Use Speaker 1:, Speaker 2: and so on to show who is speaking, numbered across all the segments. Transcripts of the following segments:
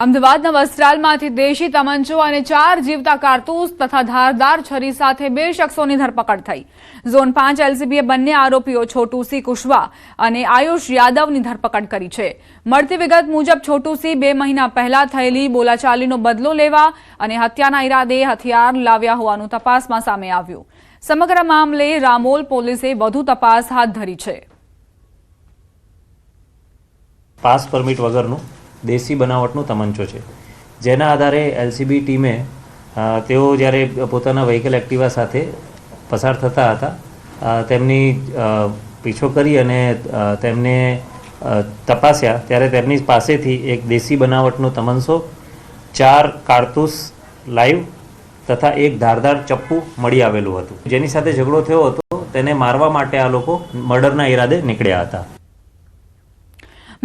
Speaker 1: અમદાવાદના વસ્ત્રાલમાંથી દેશી તમંચો અને 4 જીવતા કારતૂસ તથા ધારદાર છરી સાથે 2 શખ્સોની ધરપકડ થઈ। ઝોન 5 એલસીબીએ બંને આરોપીઓ છોટુ સી કુશવા અને આયુષ યાદવની ધરપકડ કરી છે। મળતી વિગત મુજબ છોટુ સી 2 મહિના પહેલા થયેલી બોલાચાલીનો બદલો લેવા અને હત્યાના ઈરાદે હથિયાર લાવ્યા હોવાનું તપાસમાં સામે આવ્યું। સમગ્ર મામલે રામોલ પોલીસે વધુ તપાસ હાથ ધરી છે।
Speaker 2: પાસ પરમિટ વગરનું દેશી બનાવટનું તમંચો છે, જેના આધારે એલસીબી ટીમે તેઓ જ્યારે પોતાના વ્હીકલ એક્ટિવા સાથે પસાર થતા હતા તેમની પીછો કરી અને તેમને તપાસ્યા ત્યારે તેમની પાસેથી એક દેશી બનાવટનો તમંચો, 4 કારતૂસ લાઈવ તથા એક ધારદાર ચપ્પુ મળી આવેલું હતું, જેની સાથે ઝઘડો થયો હતો। તેને મારવા માટે આ લોકો મર્ડરના ઈરાદે નીકળ્યા હતા।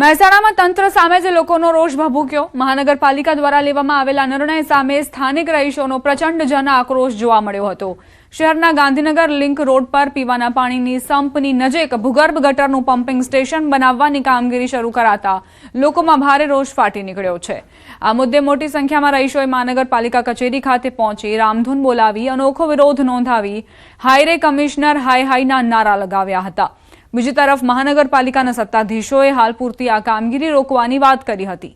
Speaker 1: મહેસાણામાં તંત્ર સામે જ લોકોનો રોષ ભભૂક્યો। મહાનગરપાલિકા દ્વારા લેવામાં આવેલા નિર્ણય સામે સ્થાનિક રહીશોનો પ્રચંડ જન આક્રોશ જોવા મળ્યો હતો। શહેરના ગાંધીનગર લિંક રોડ પર પીવાના પાણીની સંપની નજીક ભૂગર્ભ ગટરનું પમ્પિંગ સ્ટેશન બનાવવાની કામગીરી શરૂ કરાતા લોકોમાં ભારે રોષ ફાટી નીકળ્યો છે। આ મુદ્દે મોટી સંખ્યામાં રહીશોએ મહાનગરપાલિકા કચેરી ખાતે પહોંચી રામધૂન બોલાવી અનોખો વિરોધ નોંધાવી હાઈરે કમિશનર હાય હાયના નારા લગાવ્યા હતા। બીજી તરફ મહાનગરપાલિકાના સત્તાધીશોએ હાલ પૂરતી આ કામગીરી રોકવાની વાત કરી હતી।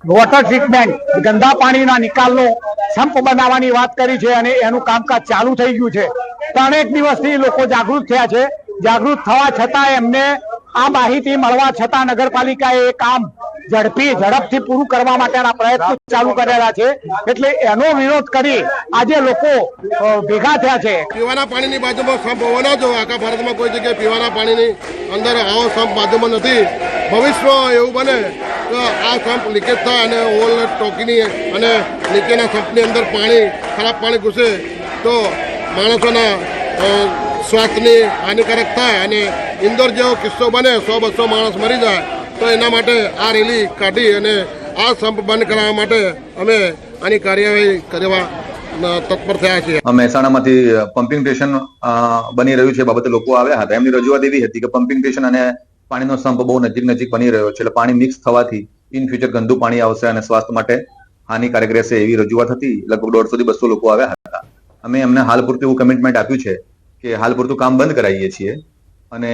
Speaker 3: વોટર ટ્રીટમેન્ટ ગંદા પાણીના નિકાલનો સંપ બનાવવાની વાત કરી છે અને એનું કામકાજ ચાલુ થઈ ગયું છે। પણ એક દિવસથી લોકો જાગૃત થયા છે। જાગૃત થવા છતાં એમને આ માહિતી મળવા છતાં નગરપાલિકાએ એ કામ ઝડપથી પૂરું કરવા માટેના પ્રયત્નો ચાલુ કરેલા છે। એટલે એનો વિરોધ કરી આજે લોકો ભેગા થયા છે।
Speaker 4: પીવાના પાણીની બાજુમાં સંપ હોવો ન જોઈએ। આખા ભારતમાં કોઈ જગ્યાએ પીવાના પાણીની અંદર આવો સંપ બાજુમાં નથી। ભવિષ્યમાં એવું બને તો આ સંપ લીકેજ થાય અને ઓલ ટોકીની અને નીચેના સંપની અંદર પાણી ખરાબ પાણી ઘૂસે તો માણસોના સ્વાસ્થ્યની હાનિકારક થાય અને ઇન્દોર જેવો કિસ્સો બને 100-200 માણસ મરી જાય। તો એના માટે આ રેલી કાઢી અને આ સંપ બંધ કરાવવા માટે અમે આની કાર્યવાહી કરવા તત્પર થયા છીએ।
Speaker 5: મહેસાણામાંથી પમ્પિંગ સ્ટેશન બની રહ્યું છે બાબતે લોકો આવ્યા હતા। એમની રજૂઆત એવી હતી કે પમ્પિંગ સ્ટેશન અને પાણીનો સંપ બહુ નજીક બની રહ્યો છે, એટલે પાણી મિક્સ થવાથી ઇન ફ્યુચર ગંદુ પાણી આવશે અને સ્વાસ્થ્ય માટે હાનિકારક રહેશે એવી રજૂઆત હતી। લગભગ 150-200 લોકો આવ્યા હતા। અમે એમને હાલ પૂરતું એવું કમિટમેન્ટ આપ્યું છે કે હાલ પૂરતું કામ બંધ કરાવીએ છીએ અને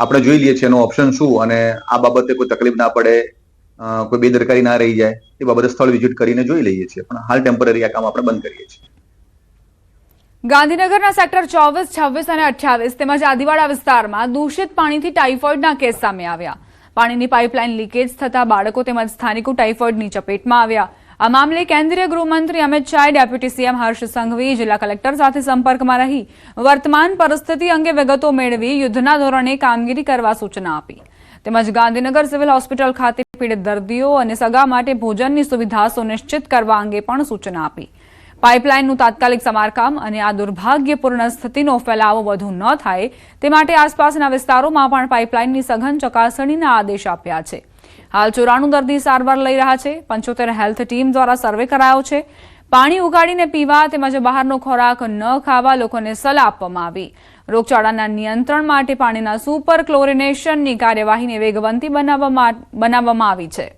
Speaker 5: આપણે જોઈ લઈએ છીએ એનો ઓપ્શન શું અને આ બાબતે કોઈ તકલીફ ના પડે, કોઈ બેદરકારી ના રહી જાય એ બાબતે સ્થળ વિઝિટ કરીને જોઈ લઈએ છીએ। પણ હાલ ટેમ્પરરી આ કામ આપણે બંધ કરીએ છીએ।
Speaker 1: ગાંધીનગરના સેક્ટર 24, 26 અને 28 તેમજ આદિવાડા વિસ્તારમાં દૂષિત પાણીથી ટાઇફોઇડના કેસ સામે આવ્યા। પાણીની પાઇપલાઇન લીકેજ થતા બાળકો તેમજ સ્થાનિકો ટાઇફોઇડની ચપેટમાં આવ્યા। આ મામલે કેન્દ્રીય ગૃહમંત્રી અમિત શાહે ડેપ્યુટી સીએમ હર્ષ સંઘવી જિલ્લા કલેક્ટર સાથે સંપર્કમાં રહી વર્તમાન પરિસ્થિતિ અંગે વિગતો મેળવી યુદ્ધના ધોરણે કામગીરી કરવા સૂચના આપી। તેમજ ગાંધીનગર સિવિલ હોસ્પિટલ ખાતે પીડિત દર્દીઓ અને સગા માટે ભોજનની સુવિધા સુનિશ્ચિત કરવા અંગે પણ સૂચના આપી। પાઇપલાઇનનું તાત્કાલિક સમારકામ અને આ દુર્ભાગ્યપૂર્ણ સ્થિતિનો ફેલાવો વધુ ન થાય તે માટે આસપાસના વિસ્તારોમાં પણ પાઇપલાઇનની સઘન ચકાસણીના આદેશ આપ્યા છે। હાલ 94 દર્દી સારવાર લઈ રહ્યા છે। 75 હેલ્થ ટીમ દ્વારા સર્વે કરાયો છે। પાણી ઉગાડીને પીવા તેમજ બહારનો ખોરાક ન ખાવા લોકોને સલાહ આપવામાં આવી। રોગચાળાના નિયંત્રણ માટે પાણીના સુપર ક્લોરિનેશનની કાર્યવાહીને વેગવંતી બનાવવામાં આવી છે।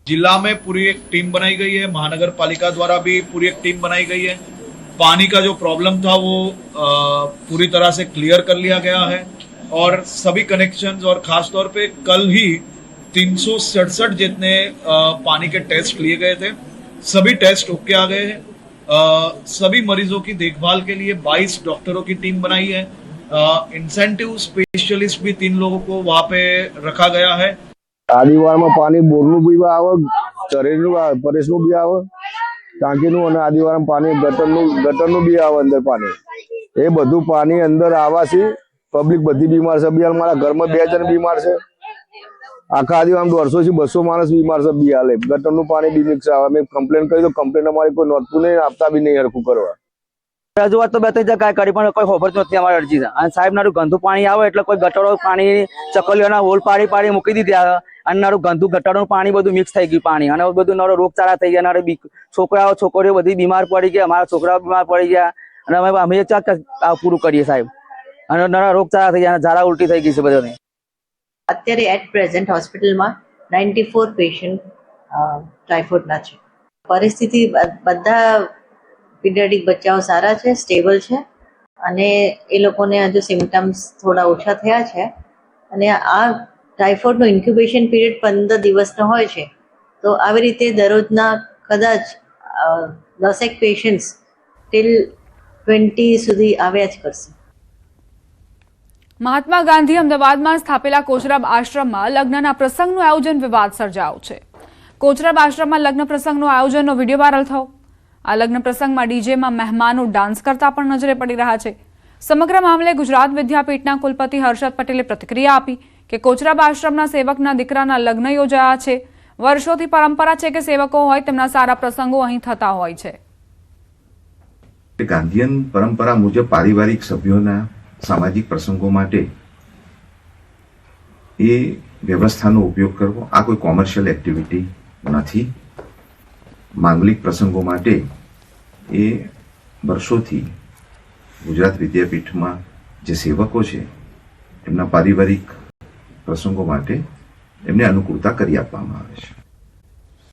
Speaker 6: जिला में पूरी एक टीम बनाई गई है, महानगर पालिका द्वारा भी पूरी एक टीम बनाई गई है। पानी का जो प्रॉब्लम था वो पूरी तरह से क्लियर कर लिया गया है और सभी कनेक्शंस और खास तौर पे कल ही 367 जितने पानी के टेस्ट लिए गए थे, सभी टेस्ट ओके आ गए हैं। सभी मरीजों की देखभाल के लिए 22 डॉक्टरों की टीम बनाई है। इंसेंटिव स्पेशलिस्ट भी 3 लोगों को वहाँ पे रखा गया है।
Speaker 7: આદિવારમાં પાણી બોરનું બી આવે, ચરેનું પરેશનું બી આવે, ટાંકીનું અને આદિવારમાં પાણી ગટરનું બી આવે અંદર પાણી। એ બધું પાણી અંદર આવવાથી પબ્લિક બધી બીમાર છે। બી હાલ મારા ઘરમાં 2 જણ બીમાર છે। આખા આદિવારમાં 150-200 માણસ બીમાર છે। બી હાલે ગટરનું પાણી બી મિક્સ આવે। અમે કમ્પ્લેન કરી તો કમ્પ્લેન અમારી કોઈ નોંધતું નહીં, આપતા બી નહીં હરખું કરવા।
Speaker 8: રજૂઆત તો 2-3 જગ્યાએ કરી પણ કોઈ ખબર નથી અમારી અરજી અને સાહેબ નારું ગંદુ પાણી આવે એટલે કોઈ ગટરો પાણી ચકલીઓના હોલ પાડી મૂકી દીધા અને નારું ગંદુ ગટરનું પાણી બધું મિક્સ થઈ ગયું પાણી અને બધું નારો રોગચાળા થઈ ગયા। નારે છોકરીઓ બધી બીમાર પડી ગયા, અમારા છોકરાઓ બીમાર પડી ગયા અને અમે પૂરું કરીએ સાહેબ અને નારા રોગચાળા થઈ ગયા, ઝાડા ઉલટી થઈ ગઈ છે બધાને।
Speaker 9: અત્યારે એટ પ્રેઝન્ટ હોસ્પિટલમાં 94 પેશન્ટ ટાઇફોઇડના છે. પરિસ્થિતિ બધા પીડિયાટ્રિક બચ્ચાઓ સારા છે, સ્ટેબલ છે અને એ લોકોને હજુ સિમ્ટમ્સ થોડા ઓછા થયા છે. અને આ ટાઇફોઇડનો ઇન્ક્યુબેશન પીરિયડ 15 દિવસનો હોય છે. તો આવી રીતે દરરોજના કદાચ 10 પેશન્ટ્સ ટિલ 20 સુધી આવ્યા જ કરશે.
Speaker 1: મહાત્મા ગાંધી અમદાવાદમાં સ્થાપેલા કોચરબ આશ્રમમાં લગ્નના પ્રસંગનું આયોજન વિવાદ સર્જાયો છે. કોચરબ આશ્રમમાં લગ્ન પ્રસંગનું આયોજનનો વિડીયો વાયરલ થયો. આ લગ્ન પ્રસંગમાં ડીજેમાં મહેમાનો ડાન્સ કરતા પણ નજરે પડી રહ્યા છે. સમગ્ર મામલે ગુજરાત વિદ્યાપીઠના કુલપતિ હર્ષદ પટેલે પ્રતિક્રિયા આપી કે કોચરબ આશ્રમના સેવકના દીકરાના લગ્ન યોજાયા છે. વર્ષોથી પરંપરા છે કે સેવકો હોય તેમના સારા પ્રસંગો અહીં થતા હોય છે.
Speaker 10: ગાંધીયન પરંપરા મુજબ પારિવારિક સભ્યોના સામાજિક પ્રસંગો માટે એ વ્યવસ્થાનો ઉપયોગ કરવો આ કોઈ કોમર્શિયલ એક્ટિવિટી નથી. માંગલિક પ્રસંગો માટે એ વર્ષોથી ગુજરાત વિદ્યાપીઠમાં જે સેવકો છે એમના પારિવારિક પ્રસંગો માટે એમને અનુકૂળતા કરી આપવામાં આવે છે.